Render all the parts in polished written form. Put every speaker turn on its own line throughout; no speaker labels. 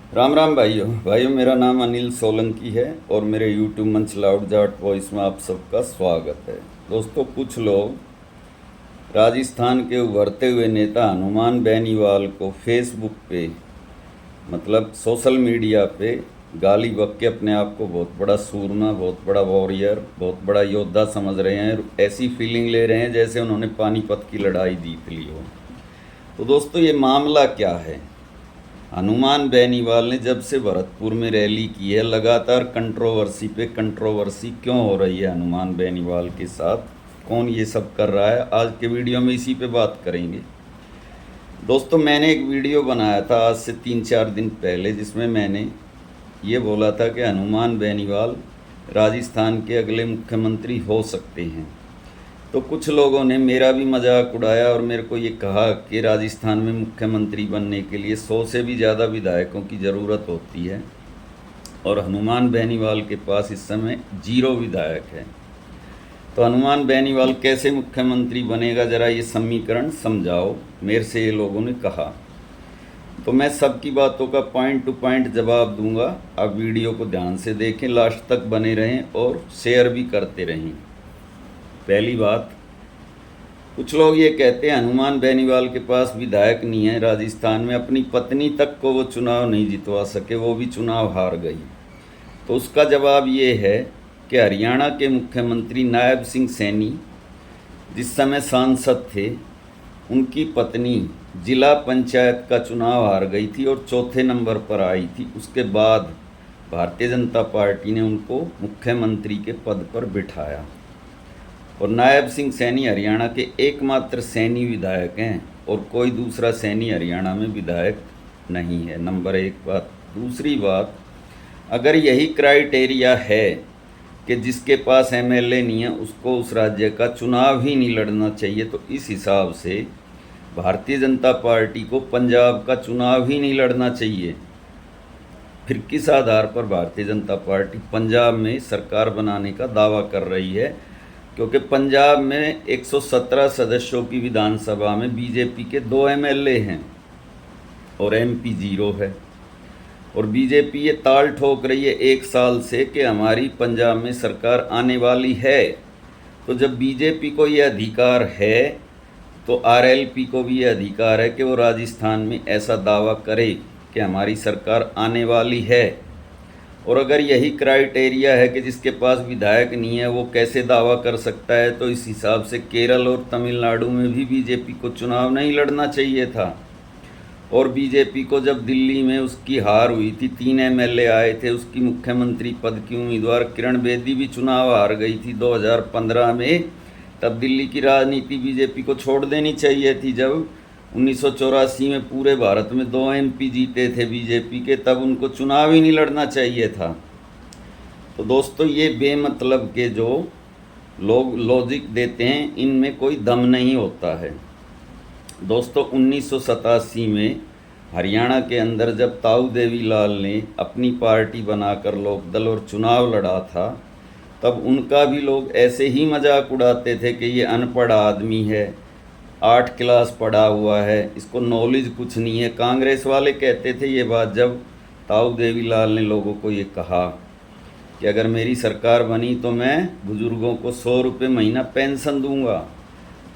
राम राम भाइयों मेरा नाम अनिल सोलंकी है और मेरे यूट्यूब मंच लाउड जाट वॉइस में आप सबका स्वागत है। दोस्तों, कुछ लोग राजस्थान के उभरते हुए नेता हनुमान बेनीवाल को फेसबुक पे मतलब सोशल मीडिया पे गाली बक के अपने आप को बहुत बड़ा सूरमा, बहुत बड़ा वॉरियर, बहुत बड़ा योद्धा समझ रहे हैं। ऐसी फीलिंग ले रहे हैं जैसे उन्होंने पानीपत की लड़ाई जीत ली हो। तो दोस्तों, ये मामला क्या है? हनुमान बेनीवाल ने जब से भरतपुर में रैली की है, लगातार कंट्रोवर्सी पे कंट्रोवर्सी क्यों हो रही है हनुमान बेनीवाल के साथ? कौन ये सब कर रहा है? आज के वीडियो में इसी पे बात करेंगे। दोस्तों, मैंने एक वीडियो बनाया था आज से 3-4 दिन पहले, जिसमें मैंने ये बोला था कि हनुमान बेनीवाल राजस्थान के अगले मुख्यमंत्री हो सकते हैं। तो कुछ लोगों ने मेरा भी मजाक उड़ाया और मेरे को ये कहा कि राजस्थान में मुख्यमंत्री बनने के लिए 100 से भी ज़्यादा विधायकों की ज़रूरत होती है और हनुमान बेनीवाल के पास इस समय 0 विधायक है। तो हनुमान बेनीवाल कैसे मुख्यमंत्री बनेगा, ज़रा ये समीकरण समझाओ, मेरे से ये लोगों ने कहा। तो मैं सबकी बातों का पॉइंट टू पॉइंट जवाब दूंगा। आप वीडियो को ध्यान से देखें, लास्ट तक बने रहें और शेयर भी करते रहें। पहली बात, कुछ लोग ये कहते हैं हनुमान बेनीवाल के पास विधायक नहीं है राजस्थान में, अपनी पत्नी तक को वो चुनाव नहीं जितवा सके, वो भी चुनाव हार गई। तो उसका जवाब ये है कि हरियाणा के मुख्यमंत्री नायब सिंह सैनी जिस समय सांसद थे, उनकी पत्नी जिला पंचायत का चुनाव हार गई थी और चौथे नंबर पर आई थी। उसके बाद भारतीय जनता पार्टी ने उनको मुख्यमंत्री के पद पर बिठाया और नायब सिंह सैनी हरियाणा के एकमात्र सैनी विधायक हैं और कोई दूसरा सैनी हरियाणा में विधायक नहीं है। नंबर 1 बात। दूसरी बात, अगर यही क्राइटेरिया है कि जिसके पास एमएलए नहीं है उसको उस राज्य का चुनाव ही नहीं लड़ना चाहिए, तो इस हिसाब से भारतीय जनता पार्टी को पंजाब का चुनाव ही नहीं लड़ना चाहिए। फिर किस आधार पर भारतीय जनता पार्टी पंजाब में सरकार बनाने का दावा कर रही है? क्योंकि पंजाब में 117 सदस्यों की विधानसभा में बीजेपी के 2 एमएलए हैं और एमपी 0 है। और बीजेपी ये ताल ठोक रही है 1 साल से कि हमारी पंजाब में सरकार आने वाली है। तो जब बीजेपी को ये अधिकार है तो आरएलपी को भी ये अधिकार है कि वो राजस्थान में ऐसा दावा करे कि हमारी सरकार आने वाली है। और अगर यही क्राइटेरिया है कि जिसके पास विधायक नहीं है वो कैसे दावा कर सकता है, तो इस हिसाब से केरल और तमिलनाडु में भी बीजेपी को चुनाव नहीं लड़ना चाहिए था। और बीजेपी को जब दिल्ली में उसकी हार हुई थी, 3 एमएलए आए थे, उसकी मुख्यमंत्री पद की उम्मीदवार किरण बेदी भी चुनाव हार गई थी 2015 में, तब दिल्ली की राजनीति बीजेपी को छोड़ देनी चाहिए थी। जब 1984 में पूरे भारत में 2 एमपी जीते थे बीजेपी के, तब उनको चुनाव ही नहीं लड़ना चाहिए था। तो दोस्तों, ये बेमतलब के जो लोग लॉजिक देते हैं, इनमें कोई दम नहीं होता है। दोस्तों, 1987 में हरियाणा के अंदर जब ताऊ देवीलाल ने अपनी पार्टी बनाकर लोकदल और चुनाव लड़ा था, तब उनका भी लोग ऐसे ही मजाक उड़ाते थे कि ये अनपढ़ आदमी है, 8 क्लास पढ़ा हुआ है, इसको नॉलेज कुछ नहीं है। कांग्रेस वाले कहते थे ये बात जब ताऊ देवीलाल ने लोगों को ये कहा कि अगर मेरी सरकार बनी तो मैं बुज़ुर्गों को 100 रुपये महीना पेंशन दूंगा।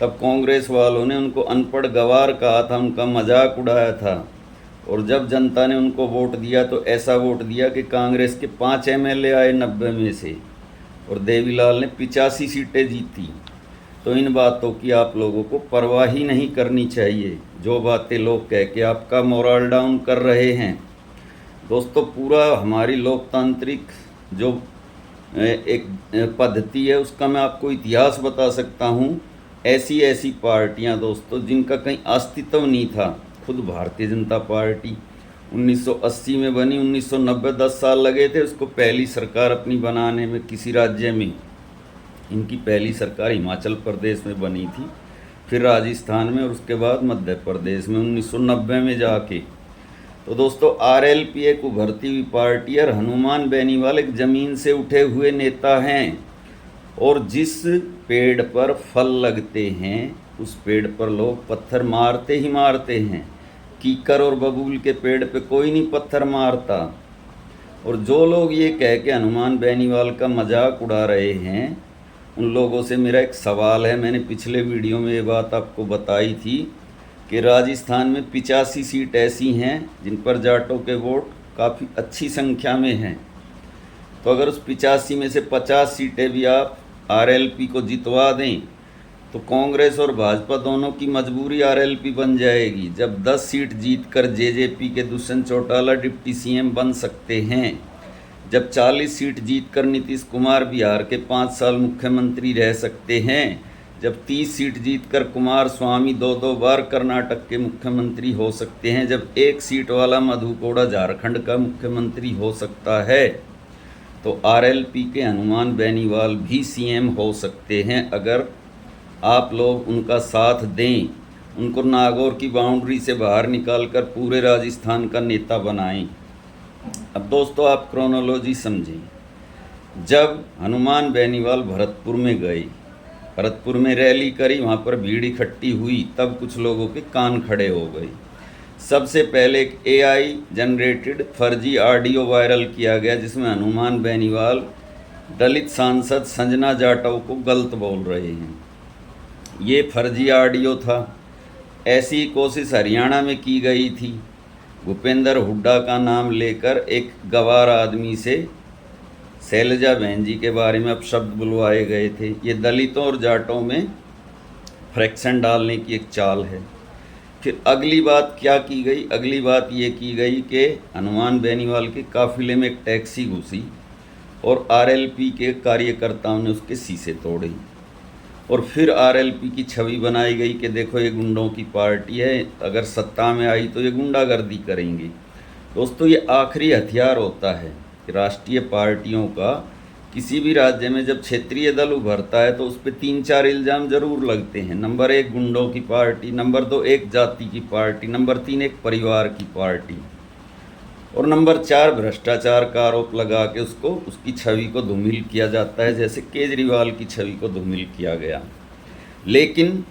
तब कांग्रेस वालों ने उनको अनपढ़ गवार कहा था, उनका मजाक उड़ाया था। और जब जनता ने उनको वोट दिया तो ऐसा वोट दिया कि कांग्रेस के 5 एमएलए आए 90 में से और देवीलाल ने 85 सीटें जीती। तो इन बातों की आप लोगों को परवाह ही नहीं करनी चाहिए, जो बातें लोग कह के आपका मोरल डाउन कर रहे हैं। दोस्तों, पूरा हमारी लोकतांत्रिक जो एक पद्धति है उसका मैं आपको इतिहास बता सकता हूँ। ऐसी ऐसी पार्टियाँ दोस्तों जिनका कहीं अस्तित्व नहीं था, खुद भारतीय जनता पार्टी 1980 में बनी, 1990 10 साल लगे थे उसको पहली सरकार अपनी बनाने में किसी राज्य में। इनकी पहली सरकार हिमाचल प्रदेश में बनी थी, फिर राजस्थान में और उसके बाद मध्य प्रदेश में 1990 में जाके। तो दोस्तों, आरएलपी एक उभरती हुई पार्टी और हनुमान बेनीवाल एक ज़मीन से उठे हुए नेता हैं। और जिस पेड़ पर फल लगते हैं उस पेड़ पर लोग पत्थर मारते ही मारते हैं। कीकर और बबूल के पेड़ पे कोई नहीं पत्थर मारता। और जो लोग ये कह के हनुमान बेनीवाल का मजाक उड़ा रहे हैं, उन लोगों से मेरा एक सवाल है। मैंने पिछले वीडियो में ये बात आपको बताई थी कि राजस्थान में 85 सीट ऐसी हैं जिन पर जाटों के वोट काफ़ी अच्छी संख्या में हैं। तो अगर उस 85 में से 50 सीटें भी आप आरएलपी को जितवा दें तो कांग्रेस और भाजपा दोनों की मजबूरी आरएलपी बन जाएगी। जब 10 सीट जीतकर जेजेपी के दुष्यंत चौटाला डिप्टी सीएम बन सकते हैं, जब 40 सीट जीतकर नीतीश कुमार बिहार के 5 साल मुख्यमंत्री रह सकते हैं, जब 30 सीट जीतकर कुमार स्वामी 2 बार कर्नाटक के मुख्यमंत्री हो सकते हैं, जब 1 सीट वाला मधु कोड़ा झारखंड का मुख्यमंत्री हो सकता है, तो आरएलपी के हनुमान बेनीवाल भी सीएम हो सकते हैं अगर आप लोग उनका साथ दें, उनको नागौर की बाउंड्री से बाहर निकालकर पूरे राजस्थान का नेता बनाएं। अब दोस्तों आप क्रोनोलॉजी समझें। जब हनुमान बेनीवाल भरतपुर में गए, भरतपुर में रैली करी, वहाँ पर भीड़ इकट्ठी हुई, तब कुछ लोगों के कान खड़े हो गए। सबसे पहले एक एआई जनरेटेड फर्जी ऑडियो वायरल किया गया जिसमें हनुमान बेनीवाल दलित सांसद संजना जाटव को गलत बोल रहे हैं। ये फर्जी ऑडियो था। ऐसी कोशिश हरियाणा में की गई थी। भूपेंद्र हुड्डा का नाम लेकर एक गवार आदमी से शैलजा बहन जी के बारे में अपशब्द बुलवाए गए थे। ये दलितों और जाटों में फ्रैक्शन डालने की एक चाल है। फिर अगली बात क्या की गई? अगली बात ये की गई कि हनुमान बेनीवाल के काफिले में एक टैक्सी घुसी और आरएलपी के कार्यकर्ताओं ने उसके शीशे तोड़े। और फिर आरएलपी की छवि बनाई गई कि देखो ये गुंडों की पार्टी है, अगर सत्ता में आई तो ये गुंडागर्दी करेंगे। दोस्तों ये आखिरी हथियार होता है कि राष्ट्रीय पार्टियों का किसी भी राज्य में जब क्षेत्रीय दल उभरता है तो उस पर 3-4 इल्ज़ाम ज़रूर लगते हैं। नंबर 1 गुंडों की पार्टी, नंबर 2 एक जाति की पार्टी, नंबर 3 एक परिवार की पार्टी, और नंबर 4 भ्रष्टाचार का आरोप लगा के उसकी छवि को धूमिल किया जाता है, जैसे केजरीवाल की छवि को धूमिल किया गया। लेकिन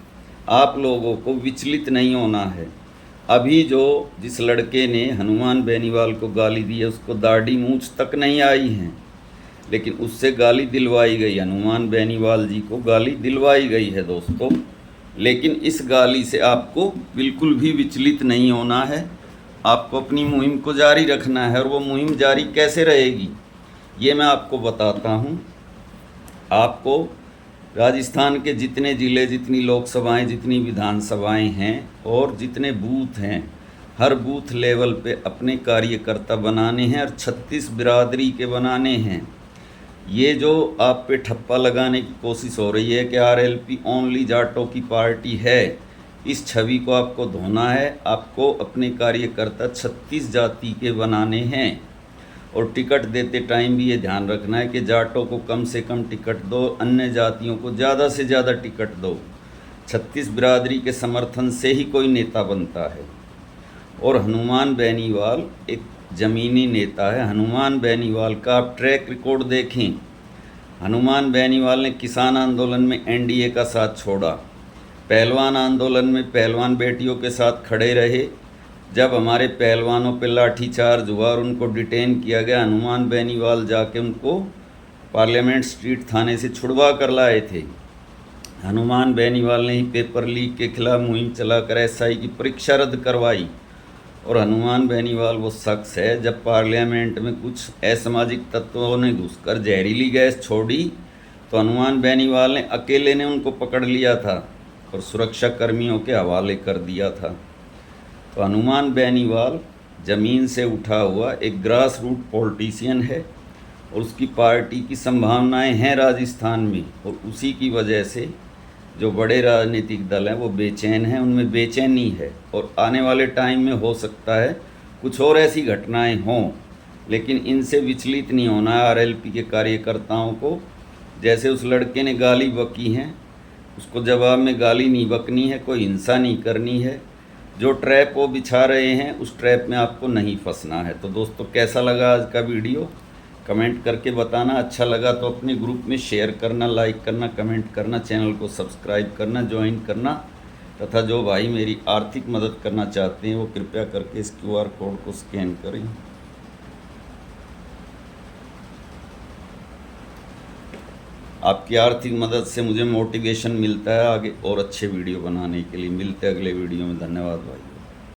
आप लोगों को विचलित नहीं होना है। अभी जिस लड़के ने हनुमान बेनीवाल को गाली दी है उसको दाढ़ी मूंछ तक नहीं आई है, लेकिन उससे गाली दिलवाई गई। हनुमान बेनीवाल जी को गाली दिलवाई गई है दोस्तों। लेकिन इस गाली से आपको बिल्कुल भी विचलित नहीं होना है। आपको अपनी मुहिम को जारी रखना है। और वो मुहिम जारी कैसे रहेगी ये मैं आपको बताता हूँ। आपको राजस्थान के जितने ज़िले, जितनी लोकसभाएं, जितनी विधानसभाएं हैं और जितने बूथ हैं, हर बूथ लेवल पे अपने कार्यकर्ता बनाने हैं और 36 बिरादरी के बनाने हैं। ये जो आप पे ठप्पा लगाने की कोशिश हो रही है कि आरएलपी ओनली जाटों की पार्टी है, इस छवि को आपको धोना है। आपको अपने कार्यकर्ता 36 जाति के बनाने हैं और टिकट देते टाइम भी ये ध्यान रखना है कि जाटों को कम से कम टिकट दो, अन्य जातियों को ज़्यादा से ज़्यादा टिकट दो। 36 बिरादरी के समर्थन से ही कोई नेता बनता है। और हनुमान बेनीवाल एक ज़मीनी नेता है। हनुमान बेनीवाल का आप ट्रैक रिकॉर्ड देखें। हनुमान बेनीवाल ने किसान आंदोलन में एनडीए का साथ छोड़ा, पहलवान आंदोलन में पहलवान बेटियों के साथ खड़े रहे। जब हमारे पहलवानों पे लाठीचार्ज हुआ और उनको डिटेन किया गया, हनुमान बेनीवाल जाके उनको पार्लियामेंट स्ट्रीट थाने से छुड़वा कर लाए थे। हनुमान बेनीवाल ने ही पेपर लीक के खिलाफ मुहिम चलाकर एसआई की परीक्षा रद्द करवाई। और हनुमान बेनीवाल वो शख्स है, जब पार्लियामेंट में कुछ असामाजिक तत्वों ने घुसकर जहरीली गैस छोड़ी तो हनुमान बेनीवाल ने अकेले ने उनको पकड़ लिया था और सुरक्षा कर्मियों के हवाले कर दिया था। तो हनुमान बेनीवाल ज़मीन से उठा हुआ एक ग्रास रूट पॉलिटिशियन है और उसकी पार्टी की संभावनाएं हैं राजस्थान में। और उसी की वजह से जो बड़े राजनीतिक दल हैं वो बेचैन हैं, उनमें बेचैनी है। और आने वाले टाइम में हो सकता है कुछ और ऐसी घटनाएं हों, लेकिन इनसे विचलित नहीं होना है आरएलपी के कार्यकर्ताओं को। जैसे उस लड़के ने गाली बकी है, उसको जवाब में गाली नहीं बकनी है, कोई हिंसा नहीं करनी है। जो ट्रैप वो बिछा रहे हैं उस ट्रैप में आपको नहीं फंसना है। तो दोस्तों कैसा लगा आज का वीडियो कमेंट करके बताना। अच्छा लगा तो अपने ग्रुप में शेयर करना, लाइक करना, कमेंट करना, चैनल को सब्सक्राइब करना, ज्वाइन करना। तथा जो भाई मेरी आर्थिक मदद करना चाहते हैं वो कृपया करके इस QR कोड को स्कैन करें। आपकी आर्थिक मदद से मुझे मोटिवेशन मिलता है आगे और अच्छे वीडियो बनाने के लिए। मिलते हैं अगले वीडियो में। धन्यवाद भाई।